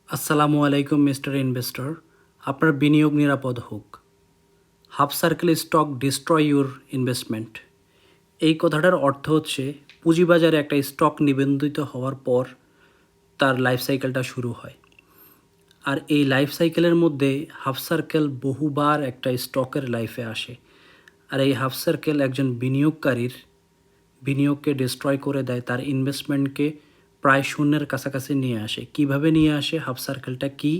আসসালামু আলাইকুম mister investor. আপনার বিনিয়োগ নিরাপদ হোক। Half circle stock destroy your investment. এই কথাটার অর্থ হচ্ছে পুঁজিবাজারে একটা স্টক নিবন্ধিত হওয়ার পর তার লাইফ সাইকেলটা শুরু হয়। আর এই লাইফ সাইকেলের মধ্যে হাফ সার্কেল বহুবার একটা স্টকের লাইফে আসে। আর এই হাফ সার্কেল একজন বিনিয়োগকারীর বিনিয়োগকে ডিস্ট্রয় করে দেয়, তার ইনভেস্টমেন্টকে প্রায় শূন্যের কাছাকাছি নিয়ে আসে। কিভাবে নিয়ে আসে, হাফ সার্কেলটা কী,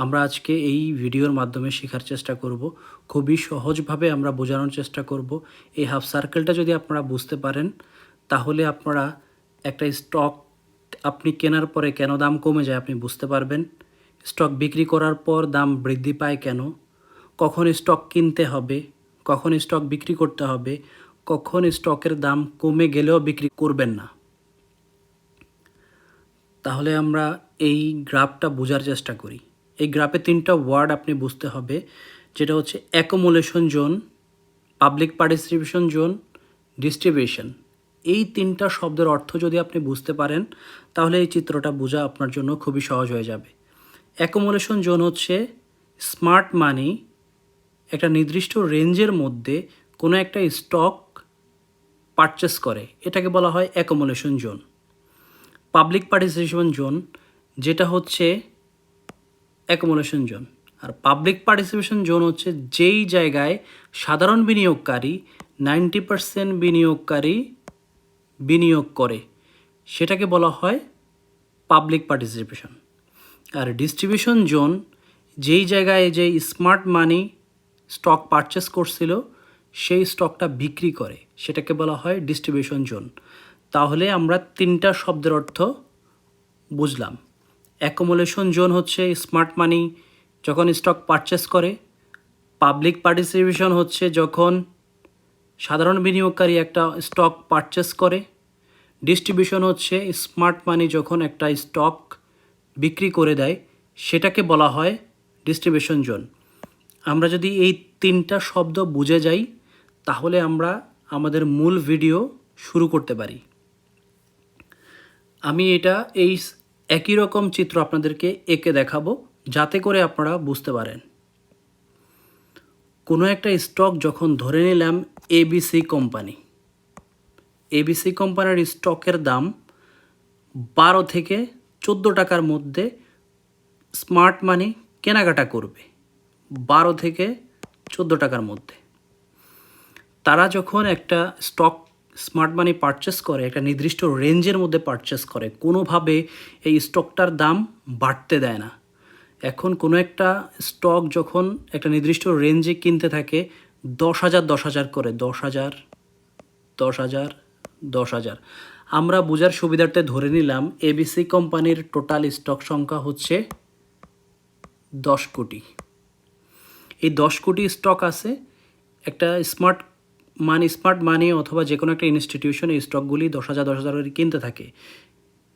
আমরা আজকে এই ভিডিওর মাধ্যমে শেখার চেষ্টা করব। খুবই সহজভাবে আমরা বোঝানোর চেষ্টা করব। এই হাফ সার্কেলটা যদি আপনারা বুঝতে পারেন, তাহলে আপনারা একটা স্টক আপনি কেনার পরে কেন দাম কমে যায় আপনি বুঝতে পারবেন। স্টক বিক্রি করার পর দাম বৃদ্ধি পায় কেন, কখন স্টক কিনতে হবে, কখন স্টক বিক্রি করতে হবে, কখন স্টকের দাম কমে গেলেও বিক্রি করবেন না। তাহলে আমরা এই গ্রাফটা বোঝার চেষ্টা করি। এই গ্রাফে 3টা ওয়ার্ড আপনি বুঝতে হবে, যেটা হচ্ছে accumulation zone, public participation zone, distribution. এই 3টা শব্দের অর্থ যদি আপনি বুঝতে পারেন, তাহলে এই চিত্রটা বোঝা আপনার জন্য খুবই সহজ হয়ে যাবে। অ্যাকুমুলেশন জোন হচ্ছে স্মার্ট মানি একটা নির্দিষ্ট রেঞ্জের মধ্যে কোনো একটা স্টক পারচেস করে, এটাকে বলা হয় accumulation zone. Public participation zone যেটা হচ্ছে অ্যাকুমুলেশন জোন। আর পাবলিক পার্টিসিপেশন জোন হচ্ছে যেই জায়গায় সাধারণ বিনিয়োগকারী 90% বিনিয়োগকারী বিনিয়োগ করে, সেটাকে বলা হয় পাবলিক পার্টিসিপেশন। আর ডিস্ট্রিবিউশন জোন যেই জায়গায় যে স্মার্ট মানি স্টক পারচেস করছিল সেই স্টকটা বিক্রি করে, সেটাকে বলা হয় ডিস্ট্রিবিউশন জোন। তাহলে আমরা 3টা শব্দের অর্থ বুঝলাম। অ্যাকুমুলেশন জোন হচ্ছে স্মার্ট মানি যখন স্টক পারচেস করে, পাবলিক পার্টিসিপেশন হচ্ছে যখন সাধারণ বিনিয়োগকারী একটা স্টক পারচেস করে, ডিস্ট্রিবিউশন হচ্ছে স্মার্ট মানি যখন একটা স্টক বিক্রি করে দেয়, সেটাকে বলা হয় ডিস্ট্রিবিউশন জোন। আমরা যদি এই 3টা শব্দ বুঝে যাই, তাহলে আমরা আমাদের মূল ভিডিও শুরু করতে পারি। আমি এটা এই একই রকম চিত্র আপনাদেরকে এঁকে দেখাবো, যাতে করে আপনারা বুঝতে পারেন। কোনো একটা স্টক যখন ধরে নিলাম এবিসি কোম্পানি, এবিসি কোম্পানির স্টকের দাম 12 থেকে 14 টাকার মধ্যে স্মার্ট মানি কেনাকাটা করবে, 12 থেকে 14 টাকার মধ্যে। তারা যখন একটা স্টক স্মার্ট মানি পারচেস করে, একটা নির্দিষ্ট রেঞ্জের মধ্যে পারচেস করে, কোনোভাবে এই স্টকটার দাম বাড়তে দেয় না। এখন কোনো একটা স্টক যখন একটা নির্দিষ্ট রেঞ্জে কিনতে থাকে 10,000 10,000 করে, 10,000 10,000 10,000, আমরা বোঝার সুবিধার্থে ধরে নিলাম এবিসি কোম্পানির টোটাল স্টক সংখ্যা হচ্ছে 10 কোটি। এই 10 কোটি স্টক আছে। একটা স্মার্ট মানি অথবা যে কোনো একটা ইনস্টিটিউশন এই স্টকগুলি 10,000 10,000 করে কিনতে থাকে।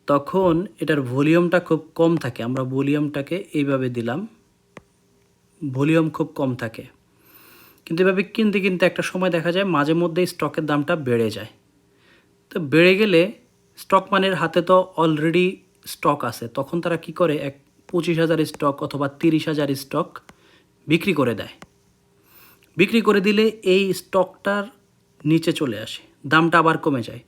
তখন এটার ভলিউমটা খুব কম থাকে। আমরা ভলিউমটাকে এইভাবে দিলাম, ভলিউম খুব কম থাকে। কিন্তু এভাবে কিনতে কিনতে একটা সময় দেখা যায় মাঝে মধ্যে স্টকের দামটা বেড়ে যায়। তো বেড়ে গেলে স্টক মানির হাতে তো অলরেডি স্টক আছে, তখন তারা কি করে 25,000 স্টক অথবা 30,000 স্টক বিক্রি করে দেয়। বিক্রি করে দিলে এই স্টকটার নিচে চলে আসে, দামটা আবার কমে যায়।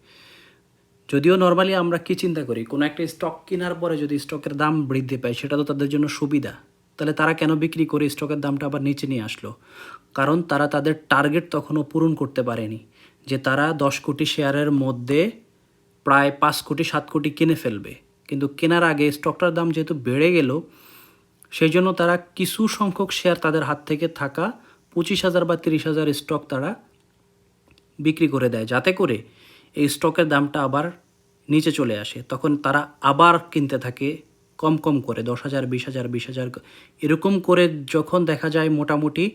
যদিও নর্মালি আমরা কি চিন্তা করি, কোনো একটা স্টক কেনার পরে যদি স্টকের দাম বৃদ্ধি পায় সেটা তো তাদের জন্য সুবিধা। তাহলে তারা কেন বিক্রি করে স্টকের দামটা আবার নিচে নিয়ে আসলো? কারণ তারা তাদের টার্গেট তখনও পূরণ করতে পারেনি, যে তারা 10 কোটি শেয়ারের মধ্যে প্রায় 5 কোটি 7 কোটি কিনে ফেলবে। কিন্তু কেনার আগে স্টকটার দাম যেহেতু বেড়ে গেল, সেই জন্য তারা কিছু সংখ্যক শেয়ার তাদের হাত থেকে থাকা 25,000 বা 30,000 স্টক তারা বিক্রি করে দেয়, যাতে করে এই স্টকের দামটা আবার নিচে চলে আসে। তখন তারা আবার কিনতে থাকে কম কম করে, 10,000 20,000 20,000 এরকম করে। যখন দেখা যায় মোটামুটি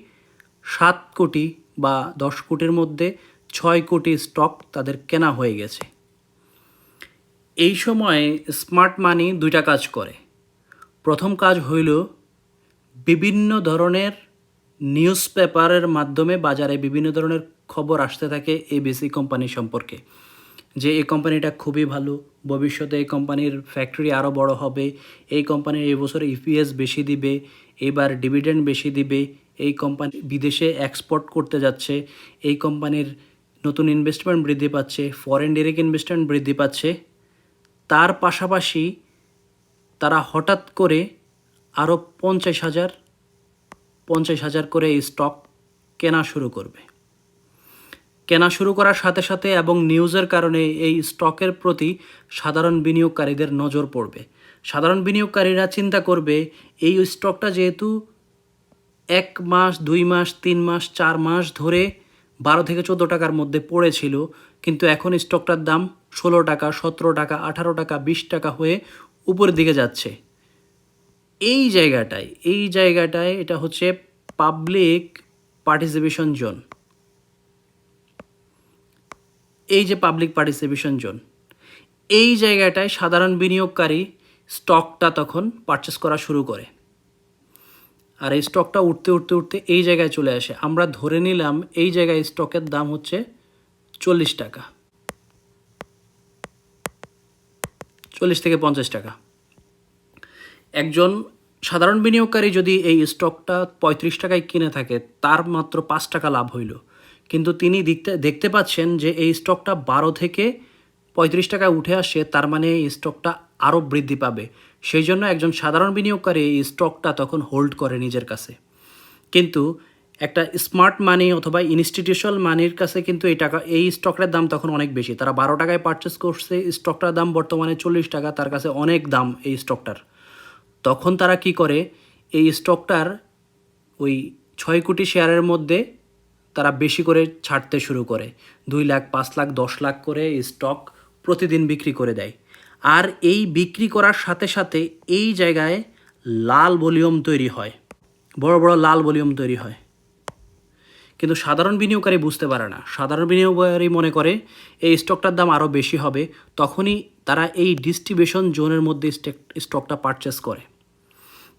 7 কোটি বা 10 কোটির মধ্যে 6 কোটি স্টক তাদের কেনা হয়ে গেছে, এই সময় স্মার্ট মানি 2টা কাজ করে। প্রথম কাজ হইল বিভিন্ন ধরনের নিউজ পেপারের মাধ্যমে বাজারে বিভিন্ন ধরনের খবর আসতে থাকে এবিসি কোম্পানি সম্পর্কে। যে এই কোম্পানিটা খুবই ভালো, ভবিষ্যতে এই কোম্পানির ফ্যাক্টরি আরও বড় হবে, এই কোম্পানির এই বছর ইপিএস বেশি দিবে, এবার ডিভিডেন্ড বেশি দিবে, এই কোম্পানি বিদেশে এক্সপোর্ট করতে যাচ্ছে, এই কোম্পানির নতুন ইনভেস্টমেন্ট বৃদ্ধি পাচ্ছে, ফরেন ডিরেক্ট ইনভেস্টমেন্ট বৃদ্ধি পাচ্ছে। তার পাশাপাশি তারা হঠাৎ করে আরও 50,000 করে এই স্টক কেনা শুরু করবে। কেনা শুরু করার সাথে সাথে এবং নিউজের কারণে এই স্টকের প্রতি সাধারণ বিনিয়োগকারীদের নজর পড়বে। সাধারণ বিনিয়োগকারীরা চিন্তা করবে এই স্টকটা যেহেতু 1 মাস 2 মাস 3 মাস 4 মাস ধরে 12 থেকে 14 টাকার মধ্যে পড়েছিল, কিন্তু এখন স্টকটার দাম 16 টাকা 17 টাকা 18 টাকা 20 টাকা হয়ে উপরের দিকে যাচ্ছে। এই জায়গাটায় এটা হচ্ছে পাবলিক পার্টিসিপেশন জোন। এই যে পাবলিক পার্টিসিপেশন জোন, এই জায়গাটায় সাধারণ বিনিয়োগকারী স্টকটা তখন পারচেস করা শুরু করে। আর এই স্টকটা উঠতে উঠতে উঠতে এই জায়গায় চলে আসে। আমরা ধরে নিলাম এই জায়গায় স্টকের দাম হচ্ছে 40 টাকা, 40 থেকে 50 টাকা। একজন সাধারণ বিনিয়োগকারী যদি এই স্টকটা 35 টাকায় কিনে থাকে, তার মাত্র 5 টাকা লাভ হইল। কিন্তু তিনি দেখতে পাচ্ছেন যে এই স্টকটা 12 থেকে 35 টাকায় উঠে আসে, তার মানে এই স্টকটা আরও বৃদ্ধি পাবে। সেই জন্য একজন সাধারণ বিনিয়োগকারী এই স্টকটা তখন হোল্ড করে নিজের কাছে। কিন্তু একটা স্মার্ট মানি অথবা ইনস্টিটিউশনাল মানির কাছে কিন্তু এই স্টকটার দাম তখন অনেক বেশি। তারা 12 টাকায় পারচেস করছে, স্টকটার দাম বর্তমানে 40 টাকা, তার কাছে অনেক দাম এই স্টকটার। তখন তারা কি করে, এই স্টকটার ওই 6 কোটি শেয়ারের মধ্যে তারা বেশি করে ছাড়তে শুরু করে। 2 লাখ 5 লাখ 10 লাখ করে স্টক প্রতিদিন বিক্রি করে দেয়। আর এই বিক্রি করার সাথে সাথে এই জায়গায় লাল ভলিউম তৈরি হয়, বড় বড় লাল ভলিউম তৈরি হয়। কিন্তু সাধারণ বিনিয়োগকারী বুঝতে পারে না। সাধারণ বিনিয়োগকারী মনে করে এই স্টকটার দাম আরও বেশি হবে, তখনই তারা এই ডিস্ট্রিবিউশন জোনের মধ্যে স্টকটা পারচেস করে।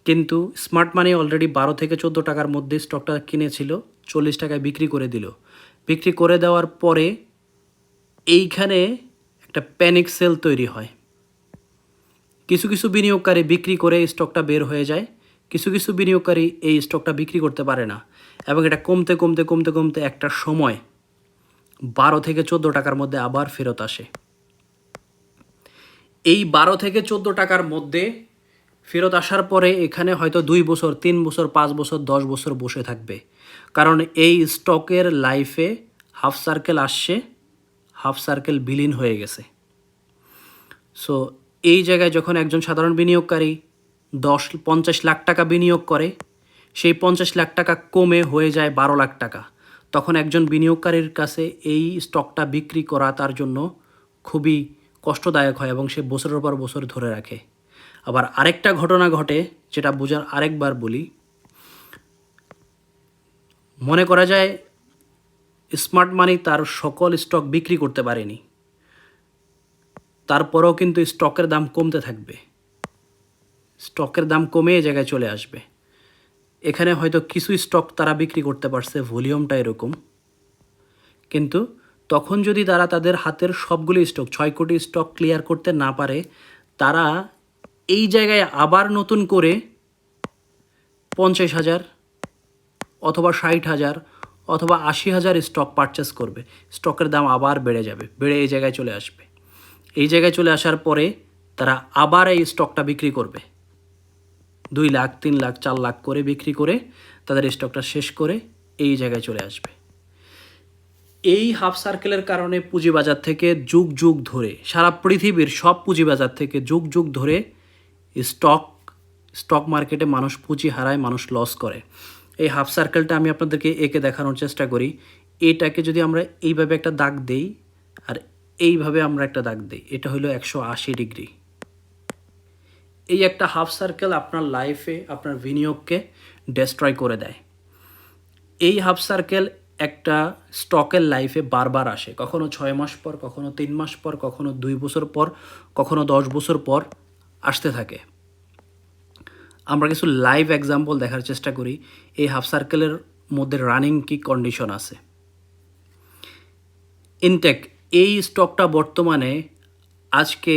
কিন্তু স্মার্ট মানি অলরেডি 12 থেকে 14 টাকার মধ্যে স্টকটা কিনেছিল, 40 টাকায় বিক্রি করে দিল। বিক্রি করে দেওয়ার পরে এইখানে একটা প্যানিক সেল তৈরি হয়। কিছু কিছু বিনিয়োগকারী বিক্রি করে স্টকটা বের হয়ে যায়, কিছু কিছু বিনিয়োগকারী এই স্টকটা বিক্রি করতে পারে না, এবং এটা কমতে কমতে কমতে কমতে একটা সময় 12 থেকে 14 টাকার মধ্যে আবার ফেরত আসে। এই 12 থেকে 14 টাকার মধ্যে ফেরত আসার পরে এখানে হয়তো 2 বছর 3 বছর 5 বছর 10 বছর বসে থাকবে, কারণ এই স্টকের লাইফে হাফ সার্কেল আসছে, হাফ সার্কেল বিলীন হয়ে গেছে। সো এই জায়গায় যখন একজন সাধারণ বিনিয়োগকারী 50 লাখ টাকা বিনিয়োগ করে, সেই 50 লাখ টাকা কমে হয়ে যায় 12 লাখ টাকা, তখন একজন বিনিয়োগকারীর কাছে এই স্টকটা বিক্রি করা তার জন্য খুবই কষ্টদায়ক হয় এবং সে বছরের পর বছর ধরে রাখে। আবার আরেকটা ঘটনা ঘটে, যেটা বোঝার আরেকবার বলি। মনে করা যায় স্মার্ট মানি তার সকল স্টক বিক্রি করতে পারেনি, তারপরেও কিন্তু স্টকের দাম কমতে থাকবে, স্টকের দাম কমে এই জায়গায় চলে আসবে। এখানে হয়তো কিছু স্টক তারা বিক্রি করতে পারছে, ভলিউমটা এরকম। কিন্তু তখন যদি তারা তাদের হাতের সবগুলি স্টক 6 কোটি স্টক ক্লিয়ার করতে না পারে, তারা এই জায়গায় আবার নতুন করে 50,000 অথবা 60,000 অথবা 80,000 স্টক পারচেস করবে। স্টকের দাম আবার বেড়ে যাবে, বেড়ে এই জায়গায় চলে আসবে। এই জায়গায় চলে আসার পরে তারা আবার এই স্টকটা বিক্রি করবে, 2 লাখ 3 লাখ 4 লাখ করে বিক্রি করে তাদের স্টকটা শেষ করে এই জায়গায় চলে আসবে। এই হাফ সার্কেলের কারণে পুঁজিবাজার থেকে যুগ যুগ ধরে, সারা পৃথিবীর সব পুঁজিবাজার থেকে যুগ যুগ ধরে স্টক মার্কেটে মানুষ পুঁজি হারায়, মানুষ লস করে। এই হাফ সার্কেলটা আমি আপনাদেরকে এঁকে দেখানোর চেষ্টা করি। এটাকে যদি আমরা এইভাবে একটা দাগ দেই আর এইভাবে আমরা একটা দাগ দিই, এটা হলো 180 ডিগ্রি। এই একটা হাফ সার্কেল আপনার লাইফে আপনার বিনিয়োগকে ডেস্ট্রয় করে দেয়। এই হাফ সার্কেল একটা স্টকের লাইফে বারবার আসে, কখনো 6 মাস পর, কখনো 3 মাস পর, কখনো 2 বছর পর, কখনো 10 বছর পর আসতে থাকে। আমরা কিছু লাইভ এক্সাম্পল দেখার চেষ্টা করি এই হাফ সার্কেলের মধ্যে রানিং কি কন্ডিশন আছে। এই স্টকটা বর্তমানে আজকে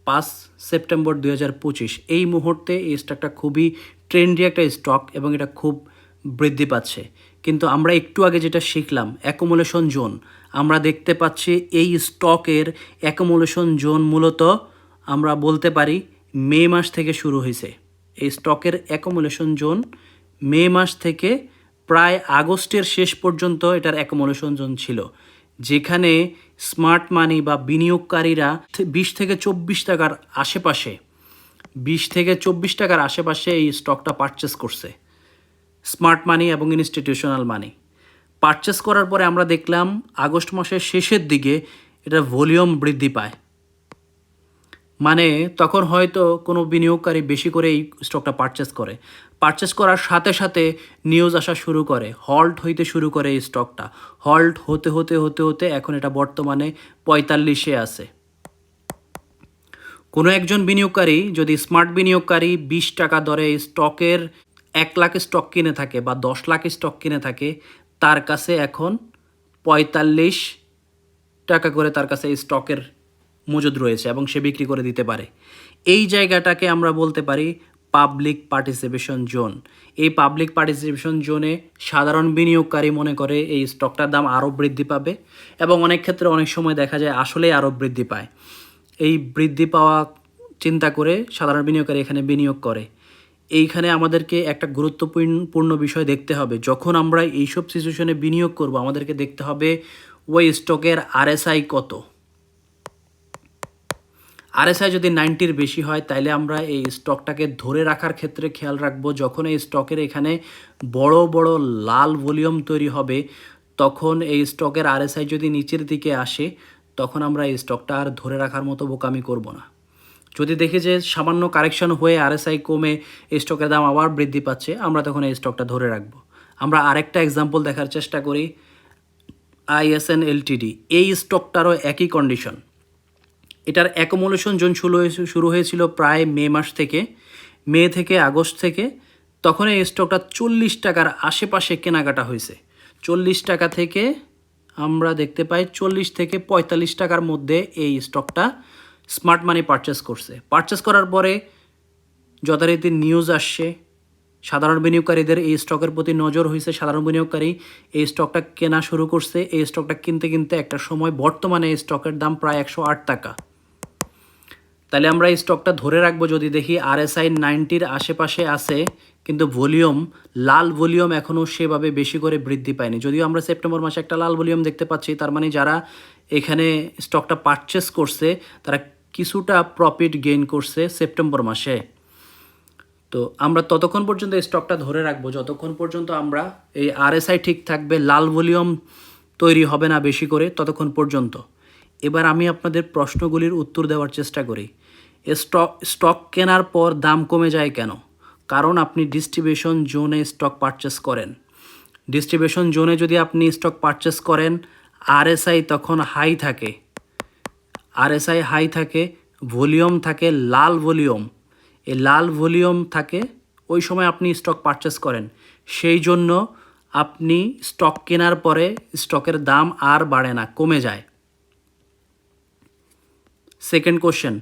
5 সেপ্টেম্বর 2025 এই মুহূর্তে এই স্টকটা খুবই ট্রেন্ডি একটা স্টক এবং এটা খুব বৃদ্ধি পাচ্ছে। কিন্তু আমরা একটু আগে যেটা শিখলাম অ্যাকুমুলেশন জোন, আমরা দেখতে পাচ্ছি এই স্টকের অ্যাকুমুলেশন জোন মূলত আমরা বলতে পারি মে মাস থেকে শুরু হয়েছে। এই স্টকের অ্যাকুমুলেশন জোন মে মাস থেকে প্রায় আগস্টের শেষ পর্যন্ত এটার অ্যাকুমুলেশন জোন ছিল, যেখানে স্মার্ট মানি বা বিনিয়োগকারীরা 20 থেকে 24 টাকার আশেপাশে এই স্টকটা পারচেস করছে। স্মার্ট মানি এবং ইনস্টিটিউশনাল মানি পারচেস করার পরে আমরা দেখলাম আগস্ট মাসের শেষের দিকে এটার ভলিউম বৃদ্ধি পায়। মানে তখন হয়তো কোনো বিনিয়োগকারী বেশি করে এই স্টকটা পারচেস করার সাথে সাথে নিউজ আসা শুরু করে, হল্ট হইতে শুরু করে এই স্টকটা। হল্ট হতে হতে হতে হতে এখন এটা বর্তমানে 45-এ আছে। কোনো একজন বিনিয়োগকারী যদি স্মার্ট বিনিয়োগকারী 20 টাকা দরে স্টকের 1 লাখ স্টক কিনে থাকে বা 10 লাখ স্টক কিনে থাকে, তার কাছে এখন 45 টাকা করে তার কাছে এই স্টকের মজুদ রয়েছে এবং সে বিক্রি করে দিতে পারে। এই জায়গাটাকে আমরা বলতে পারি পাবলিক পার্টিসিপেশন জোন। এই পাবলিক পার্টিসিপেশন জোনে সাধারণ বিনিয়োগকারী মনে করে এই স্টকটার দাম আরও বৃদ্ধি পাবে এবং অনেক ক্ষেত্রে অনেক সময় দেখা যায় আসলেই আরও বৃদ্ধি পায়। এই বৃদ্ধি পাওয়া চিন্তা করে সাধারণ বিনিয়োগকারী এখানে বিনিয়োগ করে। এইখানে আমাদেরকে একটা গুরুত্বপূর্ণ বিষয় দেখতে হবে, যখন আমরা এইসব সিচুয়েশনে বিনিয়োগ করব আমাদেরকে দেখতে হবে ওই স্টকের আরএসআই কত। আরএসআই যদি 90-র বেশি হয় তাইলে আমরা এই স্টকটাকে ধরে রাখার ক্ষেত্রে খেয়াল রাখবো, যখন এই স্টকের এখানে বড় বড় লাল ভলিউম তৈরি হবে তখন এই স্টকের আরএসআই যদি নিচের দিকে আসে তখন আমরা এই স্টকটা আর ধরে রাখার মতো বোকামি করব না। যদি দেখি যে সামান্য কারেকশন হয়ে আরএসআই কমে এই স্টকের দাম আবার বৃদ্ধি পাচ্ছে, আমরা তখন এই স্টকটা ধরে রাখবো। আমরা আরেকটা এক্সাম্পল দেখার চেষ্টা করি, আইএসএন এলটিডি। এই স্টকটারও একই কন্ডিশন। এটার অ্যাকুমুলেশন জোন শুরু হয়েছিল প্রায় মে থেকে আগস্ট থেকে। তখন এই স্টকটা 40 টাকার আশেপাশে কেনাকাটা হয়েছে। 40 টাকা থেকে আমরা দেখতে পাই 40 থেকে 45 টাকার মধ্যে এই স্টকটা স্মার্ট মানি পারচেস করার পরে যথারীতি নিউজ আসছে, সাধারণ বিনিয়োগকারীদের এই স্টকের প্রতি নজর হয়েছে, সাধারণ বিনিয়োগকারী এই স্টকটা কেনা শুরু করছে। এই স্টকটা কিনতে কিনতে একটা সময় বর্তমানে এই স্টকের দাম প্রায় 108 টাকা। তাহলে আমরা এই স্টকটা ধরে রাখবো যদি দেখি আরএসআই 90-র আশেপাশে আছে, কিন্তু লাল ভলিউম এখনও সেভাবে বেশি করে বৃদ্ধি পায়নি। যদিও আমরা সেপ্টেম্বর মাসে একটা লাল ভলিউম দেখতে পাচ্ছি, তার মানে যারা এখানে স্টকটা পারচেস করছে তারা কিছুটা প্রফিট গেইন করছে সেপ্টেম্বর মাসে। তো আমরা ততক্ষণ পর্যন্ত এই স্টকটা ধরে রাখবো যতক্ষণ পর্যন্ত আমরা এই আরএসআই ঠিক থাকবে, লাল ভলিউম তৈরি হবে না বেশি করে, ততক্ষণ পর্যন্ত। এবার আমি আপনাদের প্রশ্নগুলির উত্তর দেওয়ার চেষ্টা করি। স্টক কেনার পর দাম কমে যায় কেন? কারণ আপনি ডিস্ট্রিবিউশন জোনে স্টক পারচেস করেন। ডিস্ট্রিবিউশন জোনে যদি আপনি স্টক পারচেস করেন, আরএসআই তখন হাই থাকে, ভলিউম থাকে লাল ভলিউম। এই লাল ভলিউম থাকে ওই সময় আপনি স্টক পারচেস করেন, সেই জন্য আপনি স্টক কেনার পরে স্টকের দাম আর বাড়ে না, কমে যায়। সেকেন্ড কোশ্চেন,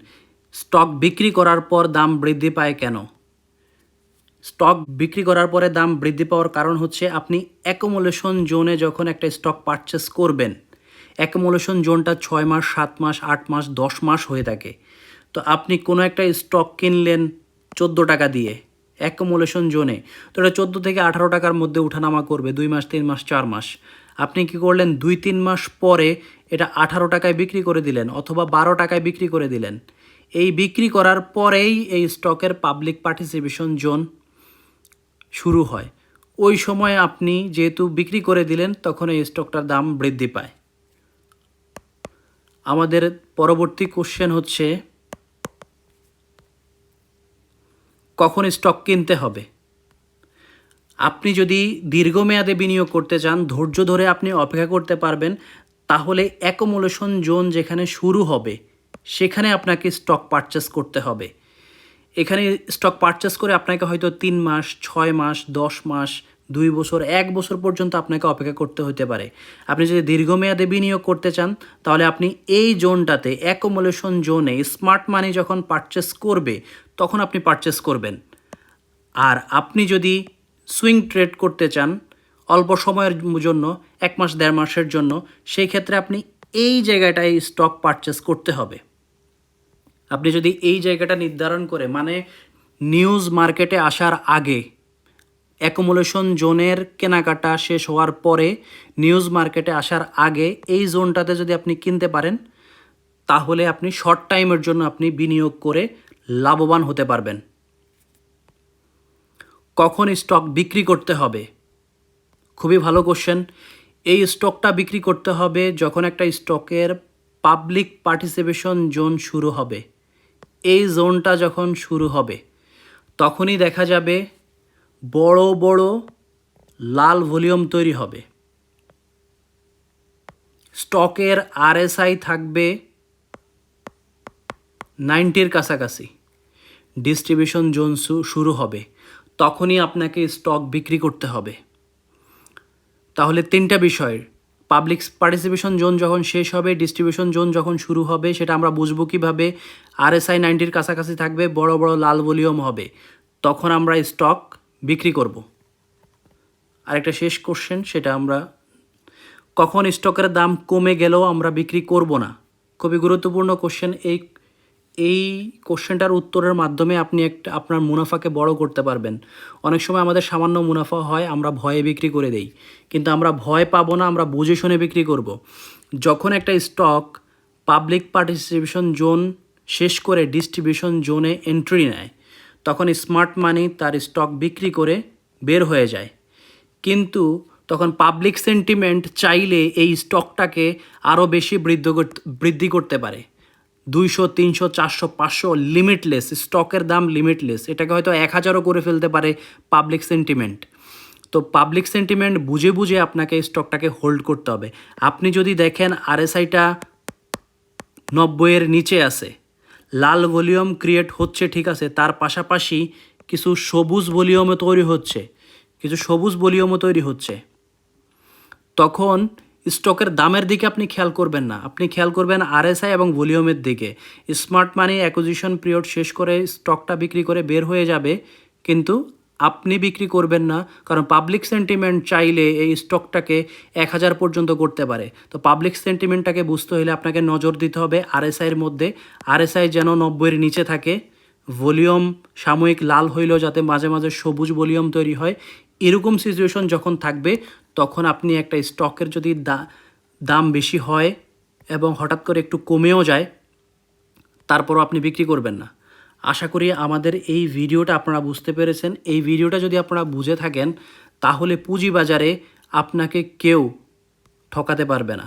স্টক বিক্রি করার পর দাম বৃদ্ধি পায় কেন? স্টক বিক্রি করার পরে দাম বৃদ্ধি পাওয়ার কারণ হচ্ছে আপনি অ্যাকুমুলেশন জোনে যখন একটা স্টক পারচেস করবেন, অ্যাকুমুলেশন জোনটা 6 মাস, 7 মাস, 8 মাস, 10 মাস হয়ে থাকে। তো আপনি কোনো একটা স্টক কিনলেন 14 টাকা দিয়ে অ্যাকুমুলেশন জোনে, তো এটা 14 থেকে 18 টাকার মধ্যে উঠানামা করবে 2 মাস, 3 মাস, 4 মাস। আপনি কি করলেন 2-3 মাস পরে এটা 18 টাকায় বিক্রি করে দিলেন অথবা 12 টাকায় বিক্রি করে দিলেন। এই বিক্রি করার পরেই এই স্টকের পাবলিক পার্টিসিপেশন জোন শুরু হয়। ওই সময় আপনি যেহেতু বিক্রি করে দিলেন তখন এই স্টকটার দাম বৃদ্ধি পায়। আমাদের পরবর্তী কোশ্চেন হচ্ছে, কখন স্টক কিনতে হবে? আপনি যদি দীর্ঘমেয়াদে বিনিয়োগ করতে চান, ধৈর্য ধরে আপনি অপেক্ষা করতে পারবেন, তাহলে অ্যাকুমুলেশন জোন যেখানে শুরু হবে সেখানে আপনাকে স্টক পারচেস করতে হবে। এখানে স্টক পারচেস করে আপনাকে হয়তো 3 মাস, 6 মাস, 10 মাস, 2 বছর 1 বছর পর্যন্ত আপনাকে অপেক্ষা করতে হতে পারে। আপনি যদি দীর্ঘমেয়াদে বিনিয়োগ করতে চান তাহলে আপনি এই জোনটাতে অ্যাকুমুলেশন জোনে স্মার্ট মানি যখন পারচেস করবে তখন আপনি পারচেস করবেন। আর আপনি যদি সুইং ট্রেড করতে চান অল্প সময়ের জন্য 1 মাস 1.5 মাসের জন্য, সেই ক্ষেত্রে আপনি এই জায়গাটায় স্টক পারচেস করতে হবে। আপনি যদি এই জায়গাটা নির্ধারণ করে মানে নিউজ মার্কেটে আসার আগে অ্যাকুমুলেশন জোনের কেনাকাটা শেষ হওয়ার পরে নিউজ মার্কেটে আসার আগে এই জোনটাতে যদি আপনি কিনতে পারেন তাহলে আপনি শর্ট টাইমের জন্য আপনি বিনিয়োগ করে লাভবান হতে পারবেন। কখন স্টক বিক্রি করতে হবে? খুবই ভালো কোশ্চেন। এই স্টকটা বিক্রি করতে হবে যখন একটা স্টকের পাবলিক পার্টিসিপেশন জোন শুরু হবে। এই জোনটা যখন শুরু হবে তখনই দেখা যাবে বড় বড় লাল ভলিউম তৈরি হবে। স্টকের আরএসআই থাকবে 90-র কাছাকাছি। ডিস্ট্রিবিউশন জোন শুরু হবে, তখনই আপনাকে স্টক বিক্রি করতে হবে। তাহলে 3টা বিষয়, পাবলিক পার্টিসিপেশন জোন যখন শেষ হবে, ডিস্ট্রিবিউশন জোন যখন শুরু হবে, সেটা আমরা বুঝবো কীভাবে? আরএসআই 90-র কাছাকাছি থাকবে, বড় বড় লাল ভলিউম হবে, তখন আমরা স্টক বিক্রি করব। আরেকটা শেষ কোশ্চেন, সেটা আমরা কখন স্টকের দাম কমে গেলেও আমরা বিক্রি করব না? খুবই গুরুত্বপূর্ণ কোশ্চেন। এই কোশ্চেনটার উত্তরের মাধ্যমে আপনি আপনার মুনাফাকে বড় করতে পারবেন। অনেক সময় আমাদের সামান্য মুনাফা হয়, আমরা ভয়ে বিক্রি করে দেই, কিন্তু আমরা ভয় পাবো না, আমরা বুঝে শুনে বিক্রি করব। যখন একটা স্টক পাবলিক পার্টিসিপেশন জোন শেষ করে ডিস্ট্রিবিউশন জোনে এন্ট্রি নেয় তখন স্মার্ট মানি তার স্টক বিক্রি করে বের হয়ে যায়। কিন্তু তখন পাবলিক সেন্টিমেন্ট চাইলে এই স্টকটাকে আরও বেশি বৃদ্ধি করতে পারে। 200, 300, 400, 500 লিমিটলেস, স্টকের দাম লিমিটলেস। এটাকে হয়তো 1000ও করে ফেলতে পারে পাবলিক সেন্টিমেন্ট। তো পাবলিক সেন্টিমেন্ট বুঝে বুঝে আপনাকে স্টকটাকে হোল্ড করতে হবে। আপনি যদি দেখেন আরএসআইটা 90-এর নিচে আছে, লাল ভলিউম ক্রিয়েট হচ্ছে, ঠিক আছে, তার পাশাপাশি কিছু সবুজ ভলিউমও তৈরি হচ্ছে, তখন স্টকের দামের দিকে আপনি খেয়াল করবেন না, আপনি খেয়াল করবেন আরএসআই এবং ভলিউমের দিকে। স্মার্ট মানি অ্যাকুইজিশন পিরিয়ড শেষ করে স্টকটা বিক্রি করে বের হয়ে যাবে, কিন্তু আপনি বিক্রি করবেন না, কারণ পাবলিক সেন্টিমেন্ট চাইলে এই স্টকটাকে 1000 পর্যন্ত করতে পারে। তো পাবলিক সেন্টিমেন্টটাকে বুঝতে হলে আপনাকে নজর দিতে হবে আরএসআইয়ের মধ্যে। আরএসআই যেন 90-এর নিচে থাকে, ভলিউম সাময়িক লাল হইলেও যাতে মাঝে মাঝে সবুজ ভলিউম তৈরি হয়। এরকম সিচুয়েশন যখন থাকবে তখন আপনি একটা স্টকের যদি দাম বেশি হয় এবং হঠাৎ করে একটু কমেও যায়, তারপরও আপনি বিক্রি করবেন না। আশা করি আমাদের এই ভিডিওটা আপনারা বুঝতে পেরেছেন। এই ভিডিওটা যদি আপনারা বুঝে থাকেন তাহলে পুঁজিবাজারে আপনাকে কেউ ঠকাতে পারবে না।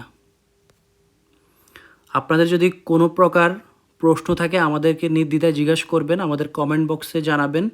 আপনাদের যদি কোনো প্রকার প্রশ্ন থাকে আমাদেরকে নির্দ্বিধায় জিজ্ঞাসা করবেন, আমাদের কমেন্ট বক্সে জানাবেন।